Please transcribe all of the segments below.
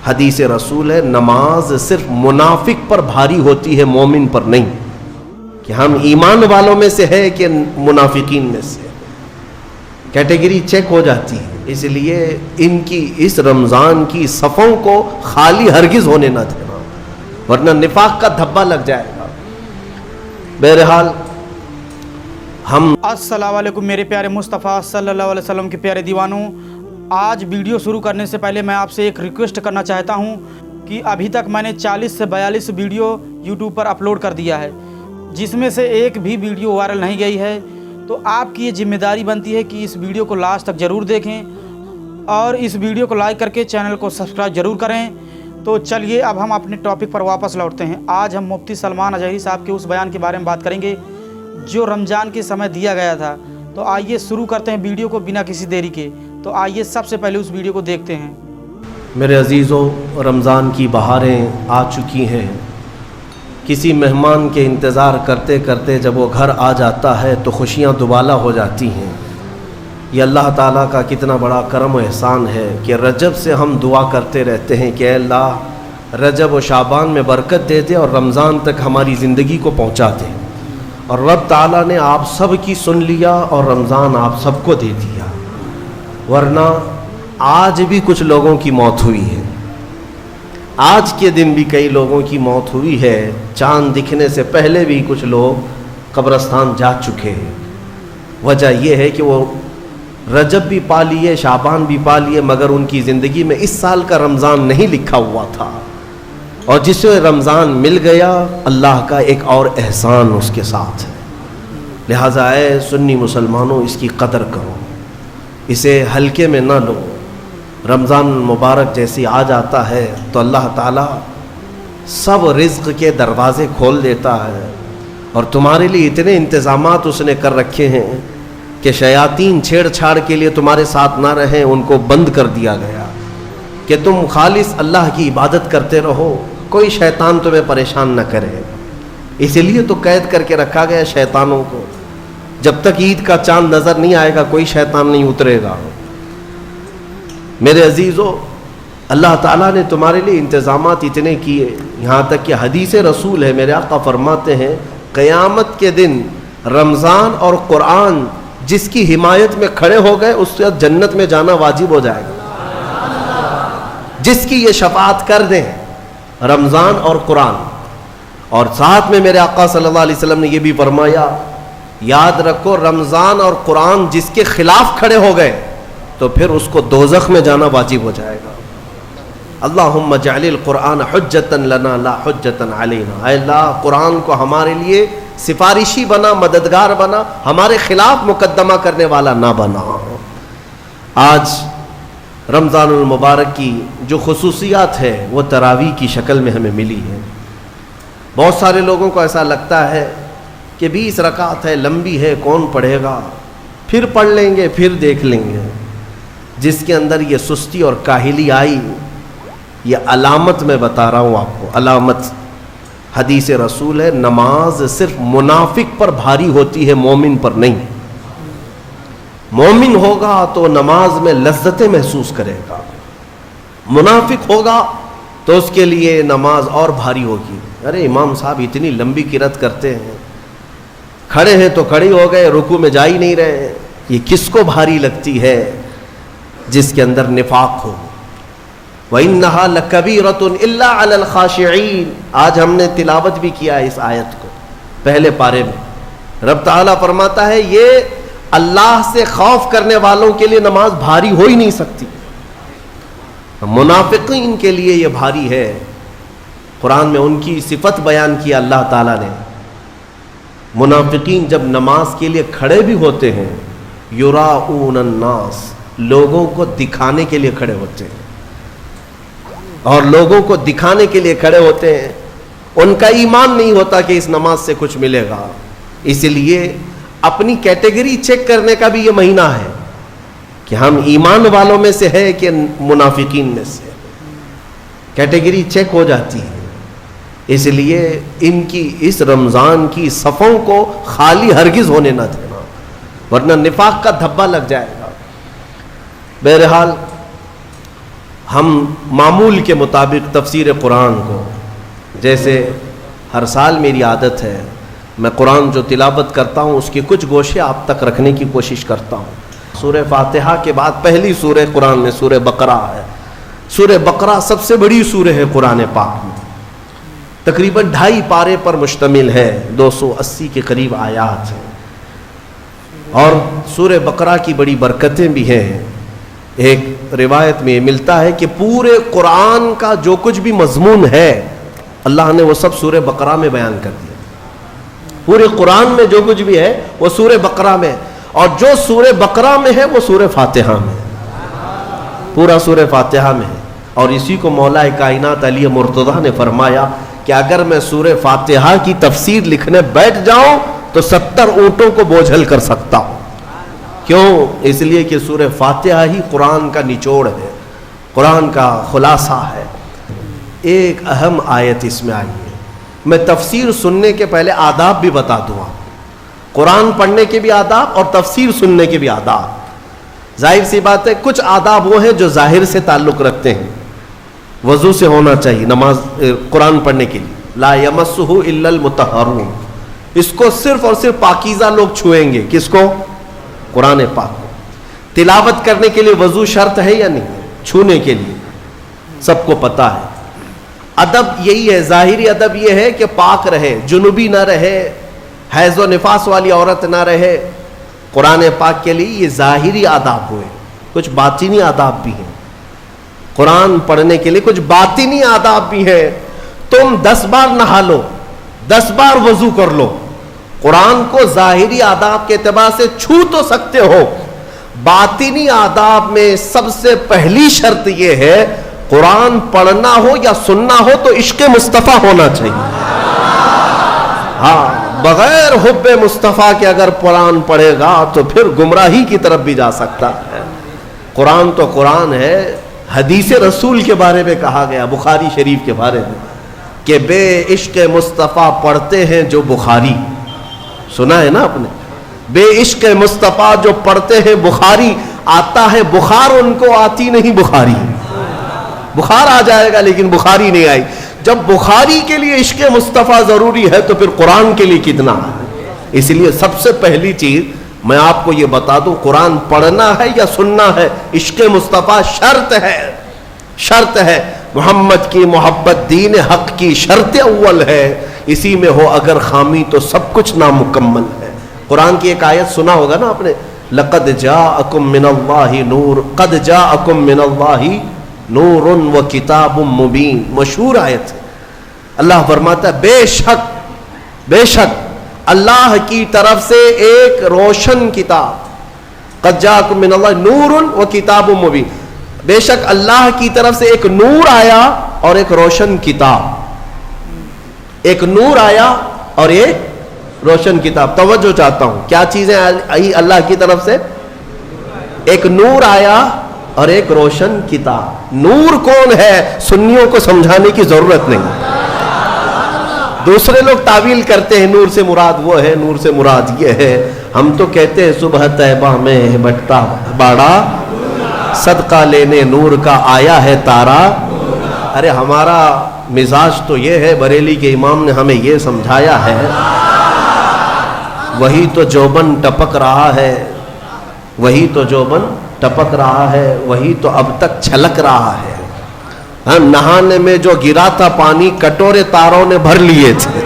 حدیث رسول ہے نماز صرف منافق پر بھاری ہوتی ہے، مومن پر نہیں، کہ ہم ایمان والوں میں سے ہے کہ منافقین میں سے، کیٹیگری چیک ہو جاتی ہے۔ اس لیے ان کی اس رمضان کی صفوں کو خالی ہرگز ہونے نہ دینا، ورنہ نفاق کا دھبا لگ جائے گا۔ بہرحال ہم السلام علیکم میرے پیارے مصطفیٰ صلی اللہ علیہ وسلم کے پیارے دیوانوں، آج ویڈیو شروع کرنے سے پہلے میں آپ سے ایک ریکویسٹ کرنا چاہتا ہوں کہ ابھی تک میں نے 40 سے 42 ویڈیو یوٹیوب پر اپلوڈ کر دیا ہے، جس میں سے ایک بھی ویڈیو وائرل نہیں گئی ہے، تو آپ کی یہ ذمہ داری بنتی ہے کہ اس ویڈیو کو لاسٹ تک ضرور دیکھیں اور اس ویڈیو کو لائک کر کے چینل کو سبسکرائب ضرور کریں۔ تو چلیے اب ہم اپنے ٹاپک پر واپس لوٹتے ہیں۔ آج ہم مفتی سلمان اظہری صاحب کے اس بیان کے بارے میں بات کریں گے جو رمضان کے سمے دیا گیا تھا۔ تو آئیے شروع کرتے ہیں ویڈیو کو بنا کسی دیری کے۔ تو آئیے سب سے پہلے اس ویڈیو کو دیکھتے ہیں۔ میرے عزیزوں، رمضان کی بہاریں آ چکی ہیں۔ کسی مہمان کے انتظار کرتے کرتے جب وہ گھر آ جاتا ہے تو خوشیاں دوبالا ہو جاتی ہیں۔ یہ اللہ تعالیٰ کا کتنا بڑا کرم و احسان ہے کہ رجب سے ہم دعا کرتے رہتے ہیں کہ اے اللہ رجب و شعبان میں برکت دے دے اور رمضان تک ہماری زندگی کو پہنچا دے، اور رب تعالیٰ نے آپ سب کی سن لیا اور رمضان آپ سب کو دے دیا۔ ورنہ آج بھی کچھ لوگوں کی موت ہوئی ہے، آج کے دن بھی کئی لوگوں کی موت ہوئی ہے، چاند دکھنے سے پہلے بھی کچھ لوگ قبرستان جا چکے ہیں۔ وجہ یہ ہے کہ وہ رجب بھی پا لیے، شعبان بھی پا لیے، مگر ان کی زندگی میں اس سال کا رمضان نہیں لکھا ہوا تھا، اور جسے رمضان مل گیا اللہ کا ایک اور احسان اس کے ساتھ ہے۔ لہٰذا اے سنی مسلمانوں، اس کی قدر کرو، اسے ہلکے میں نہ لو۔ رمضان مبارک جیسی آ جاتا ہے تو اللہ تعالیٰ سب رزق کے دروازے کھول دیتا ہے، اور تمہارے لیے اتنے انتظامات اس نے کر رکھے ہیں کہ شیاطین چھیڑ چھاڑ کے لیے تمہارے ساتھ نہ رہیں، ان کو بند کر دیا گیا کہ تم خالص اللہ کی عبادت کرتے رہو، کوئی شیطان تمہیں پریشان نہ کرے۔ اسی لیے تو قید کر کے رکھا گیا شیطانوں کو، جب تک عید کا چاند نظر نہیں آئے گا کوئی شیطان نہیں اترے گا۔ میرے عزیزو، اللہ تعالیٰ نے تمہارے لیے انتظامات اتنے کیے، یہاں تک کہ حدیث رسول ہے، میرے آقا فرماتے ہیں قیامت کے دن رمضان اور قرآن جس کی حمایت میں کھڑے ہو گئے اس سے جنت میں جانا واجب ہو جائے گا، جس کی یہ شفاعت کر دیں رمضان اور قرآن۔ اور ساتھ میں میرے آقا صلی اللہ علیہ وسلم نے یہ بھی فرمایا، یاد رکھو رمضان اور قرآن جس کے خلاف کھڑے ہو گئے تو پھر اس کو دوزخ میں جانا واجب ہو جائے گا۔ اللہم اجعل القرآن حجتا لنا لا حجتا علینا، اے اللہ قرآن کو ہمارے لیے سفارشی بنا، مددگار بنا، ہمارے خلاف مقدمہ کرنے والا نہ بنا۔ آج رمضان المبارک کی جو خصوصیات ہے وہ تراویح کی شکل میں ہمیں ملی ہے۔ بہت سارے لوگوں کو ایسا لگتا ہے کہ 20 رکعت ہے، لمبی ہے، کون پڑھے گا، پھر پڑھ لیں گے، پھر دیکھ لیں گے۔ جس کے اندر یہ سستی اور کاہلی آئی، یہ علامت میں بتا رہا ہوں آپ کو، علامت حدیث رسول ہے نماز صرف منافق پر بھاری ہوتی ہے، مومن پر نہیں۔ مومن ہوگا تو نماز میں لذتیں محسوس کرے گا، منافق ہوگا تو اس کے لیے نماز اور بھاری ہوگی۔ ارے امام صاحب اتنی لمبی قرات کرتے ہیں، کھڑے ہیں تو کھڑے ہو گئے، رکوع میں جا ہی نہیں رہے، یہ کس کو بھاری لگتی ہے؟ جس کے اندر نفاق ہو۔ وَإِنَّهَا لَكَبِيرَةٌ إِلَّا عَلَى الْخَاشِعِينَ، آج ہم نے تلاوت بھی کیا ہے اس آیت کو پہلے پارے میں۔ رب تعالیٰ فرماتا ہے یہ اللہ سے خوف کرنے والوں کے لیے نماز بھاری ہو ہی نہیں سکتی، منافقین کے لیے یہ بھاری ہے۔ قرآن میں ان کی صفت بیان کیا اللہ تعالیٰ نے، منافقین جب نماز کے لیے کھڑے بھی ہوتے ہیں یراؤون الناس، لوگوں کو دکھانے کے لیے کھڑے ہوتے ہیں، اور لوگوں کو دکھانے کے لیے کھڑے ہوتے ہیں، ان کا ایمان نہیں ہوتا کہ اس نماز سے کچھ ملے گا۔ اس لیے اپنی کیٹیگری چیک کرنے کا بھی یہ مہینہ ہے کہ ہم ایمان والوں میں سے ہے کہ منافقین میں سے، کیٹیگری چیک ہو جاتی ہے۔ اس لیے ان کی اس رمضان کی صفوں کو خالی ہرگز ہونے نہ دینا، ورنہ نفاق کا دھبا لگ جائے گا۔ بہرحال ہم معمول کے مطابق تفسیر قرآن کو، جیسے ہر سال میری عادت ہے میں قرآن جو تلاوت کرتا ہوں اس کے کچھ گوشے آپ تک رکھنے کی کوشش کرتا ہوں۔ سورہ فاتحہ کے بعد پہلی سورہ قرآن میں سورہ بقرہ ہے۔ سورہ بقرہ سب سے بڑی سورہ ہے قرآن پاک میں، تقریباً 2.5 پارے پر مشتمل ہے، 280 کے قریب آیات ہیں، اور سورہ بقرہ کی بڑی برکتیں بھی ہیں۔ ایک روایت میں ملتا ہے کہ پورے قرآن کا جو کچھ بھی مضمون ہے اللہ نے وہ سب سورہ بقرہ میں بیان کر دیا۔ پورے قرآن میں جو کچھ بھی ہے وہ سورہ بقرہ میں، اور جو سورہ بقرہ میں ہے وہ سورہ فاتحہ میں، پورا سورہ فاتحہ میں ہے۔ اور اسی کو مولا کائنات علی مرتضیٰ نے فرمایا کہ اگر میں سورہ فاتحہ کی تفسیر لکھنے بیٹھ جاؤں تو 70 اونٹوں کو بوجھل کر سکتا ہوں۔ کیوں؟ اس لیے کہ سورہ فاتحہ ہی قرآن کا نچوڑ ہے، قرآن کا خلاصہ ہے۔ ایک اہم آیت اس میں آئی ہے، میں تفسیر سننے کے پہلے آداب بھی بتا دوں آپ، قرآن پڑھنے کے بھی آداب اور تفسیر سننے کے بھی آداب۔ ظاہر سی بات ہے کچھ آداب وہ ہیں جو ظاہر سے تعلق رکھتے ہیں، وضو سے ہونا چاہیے نماز قرآن پڑھنے کے لیے، لا یمسہ الا المطہرون، اس کو صرف اور صرف پاکیزہ لوگ چھوئیں گے۔ کس کو؟ قرآن پاک کو۔ تلاوت کرنے کے لیے وضو شرط ہے یا نہیں؟ چھونے کے لیے سب کو پتہ ہے۔ ادب یہی ہے، ظاہری ادب یہ ہے کہ پاک رہے، جنوبی نہ رہے، حیض و نفاس والی عورت نہ رہے۔ قرآن پاک کے لیے یہ ظاہری آداب ہوئے، کچھ باطنی آداب بھی ہیں۔ قرآن پڑھنے کے لیے کچھ باطنی آداب بھی ہیں۔ تم 10 بار نہا لو، 10 بار وضو کر لو، قرآن کو ظاہری آداب کے اعتبار سے چھو تو سکتے ہو، باطنی آداب میں سب سے پہلی شرط یہ ہے قرآن پڑھنا ہو یا سننا ہو تو عشق مصطفیٰ ہونا چاہیے۔ ہاں، بغیر حب مصطفیٰ کے اگر قرآن پڑھے گا تو پھر گمراہی کی طرف بھی جا سکتا ہے۔ قرآن تو قرآن ہے۔ حدیث رسول کے بارے میں کہا گیا، بخاری شریف کے بارے میں، کہ بے عشق مصطفیٰ پڑھتے ہیں جو بخاری، سنا ہے نا آپ نے؟ بے عشق مصطفیٰ جو پڑھتے ہیں بخاری، آتا ہے بخار ان کو، آتی نہیں بخاری۔ بخار آ جائے گا لیکن بخاری نہیں آئی۔ جب بخاری کے لیے عشق مصطفیٰ ضروری ہے تو پھر قرآن کے لیے کتنا ہے۔ اس لیے سب سے پہلی چیز میں آپ کو یہ بتا دوں، قرآن پڑھنا ہے یا سننا ہے، عشق مصطفیٰ شرط ہے، شرط ہے۔ محمد کی محبت دین حق کی شرط اول ہے، اسی میں ہو اگر خامی تو سب کچھ نامکمل ہے۔ قرآن کی ایک آیت سنا ہوگا نا آپ نے، لقد جاءکم من اللہ نور، قد جاءکم من اللہ نور و کتاب مبین، مشہور آیت ہے۔ اللہ فرماتا ہے بے شک اللہ کی طرف سے ایک روشن کتاب، قد جاءکم من اللہ نور و کتاب مبین، بے شک اللہ کی طرف سے ایک نور آیا اور ایک روشن کتاب، ایک نور آیا اور ایک روشن کتاب۔ توجہ چاہتا ہوں، کیا چیزیں آئی اللہ کی طرف سے؟ ایک نور آیا اور ایک روشن کتاب۔ نور کون ہے سنیوں کو سمجھانے کی ضرورت نہیں، دوسرے لوگ تعویل کرتے ہیں نور سے مراد وہ ہے، نور سے مراد یہ ہے۔ ہم تو کہتے ہیں صبح طیبہ میں بٹتا باڑا، صدقہ لینے نور کا آیا ہے تارا۔ ارے ہمارا مزاج تو یہ ہے، بریلی کے امام نے ہمیں یہ سمجھایا ہے، وہی تو جوبن ٹپک رہا ہے، وہی تو جوبن ٹپک رہا ہے، وہی تو اب تک چھلک رہا ہے۔ نہانے میں جو گرا تھا پانی کٹورے تاروں نے بھر لیے تھے۔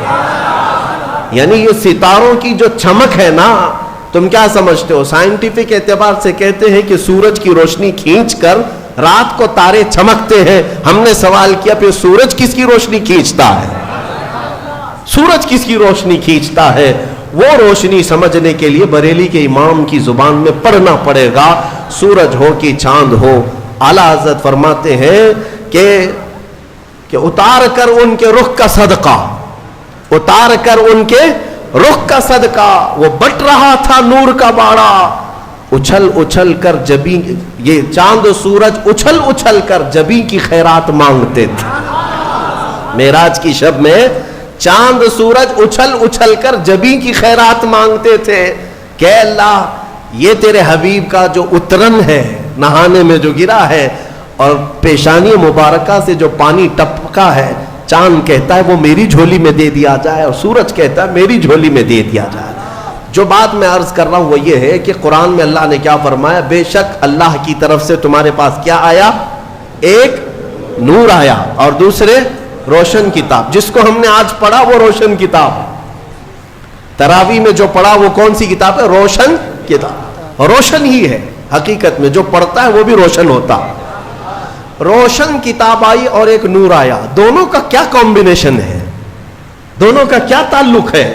یعنی یہ ستاروں کی جو چمک ہے نا، تم کیا سمجھتے ہو؟ سائنٹیفک اعتبار سے کہتے ہیں کہ سورج کی روشنی کھینچ کر رات کو تارے چمکتے ہیں۔ ہم نے سوال کیا پھر سورج کس کی روشنی کھینچتا ہے؟ سورج کس کی روشنی کھینچتا ہے؟ وہ روشنی سمجھنے کے لیے بریلی کے امام کی زبان میں پڑھنا پڑے گا، سورج ہو کہ چاند ہو۔ اعلیٰ حضرت فرماتے ہیں کہ اتار کر ان کے رخ کا صدقہ، اتار کر ان کے رخ کا صدقہ، وہ بٹ رہا تھا نور کا باڑا، اچھل اچھل کر جبیں، یہ چاند و سورج اچھل اچھل کر جبیں کی خیرات مانگتے تھے۔ معراج کی شب میں چاند سورج اچھل اچھل کر جبیں کی خیرات مانگتے تھے کہ اللہ یہ تیرے حبیب کا جو اترن ہے، نہانے میں جو گرا ہے، اور پیشانی مبارکہ سے جو پانی ٹپکا ہے، چاند کہتا ہے وہ میری جھولی میں دے دیا جائے، اور سورج کہتا ہے میری جھولی میں دے دیا جائے۔ جو بات میں عرض کر رہا ہوں وہ یہ ہے کہ قرآن میں اللہ نے کیا فرمایا؟ بے شک اللہ کی طرف سے تمہارے پاس کیا آیا؟ ایک نور آیا اور دوسرے روشن کتاب۔ جس کو ہم نے آج پڑھا وہ روشن کتاب، تراویح میں جو پڑھا وہ کون سی کتاب ہے؟ روشن کتاب۔ روشن ہی ہے حقیقت میں، جو پڑھتا ہے وہ بھی روشن ہوتا۔ روشن کتاب آئی اور ایک نور آیا، دونوں کا کیا کمبینیشن ہے؟ دونوں کا کیا تعلق ہے؟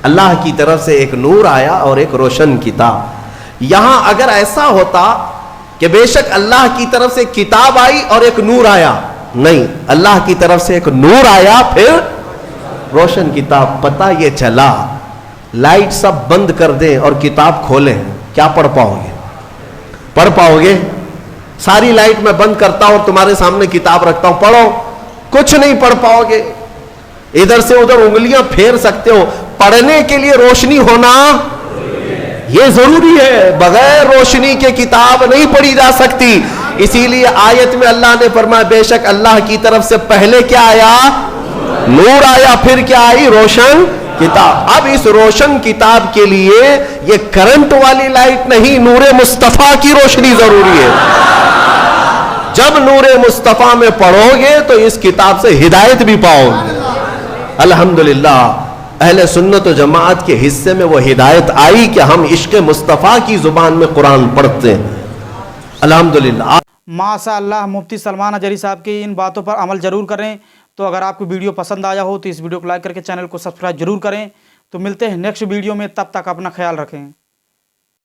اللہ کی طرف سے ایک نور آیا اور ایک روشن کتاب۔ یہاں اگر ایسا ہوتا کہ بے شک اللہ کی طرف سے کتاب آئی اور ایک نور آیا، نہیں، اللہ کی طرف سے ایک نور آیا پھر روشن کتاب۔ پتہ یہ چلا لائٹ سب بند کر دیں اور کتاب کھولیں، کیا پڑھ پاؤ گے؟ پڑھ پاؤ گے؟ ساری لائٹ میں بند کرتا ہوں اور تمہارے سامنے کتاب رکھتا ہوں، پڑھو، کچھ نہیں پڑھ پاؤ گے۔ ادھر سے ادھر انگلیاں پھیر سکتے ہو، پڑھنے کے لیے روشنی ہونا یہ ضروری ہے، بغیر روشنی کے کتاب نہیں پڑھی جا سکتی۔ اسی لیے آیت میں اللہ نے فرمایا بے شک اللہ کی طرف سے پہلے کیا آیا؟ نور آیا، پھر کیا آئی؟ روشن کتاب۔ اب اس روشن کتاب کے لیے یہ کرنٹ والی لائٹ نہیں، نور مصطفیٰ کی روشنی ضروری ہے۔ جب نور مصطفیٰ میں پڑھو گے تو اس کتاب سے ہدایت بھی پاؤ گے۔ الحمدللہ اہل سنت و جماعت کے حصے میں وہ ہدایت آئی کہ ہم عشق مصطفیٰ کی زبان میں قرآن پڑھتے ہیں، الحمدللہ۔ ماشاء اللہ، مفتی سلمان اجری صاحب کی ان باتوں پر عمل ضرور کریں۔ تو اگر آپ کو ویڈیو پسند آیا ہو تو اس ویڈیو کو لائک کر کے چینل کو سبسکرائب ضرور کریں۔ تو ملتے ہیں نیکسٹ ویڈیو میں، تب تک اپنا خیال رکھیں۔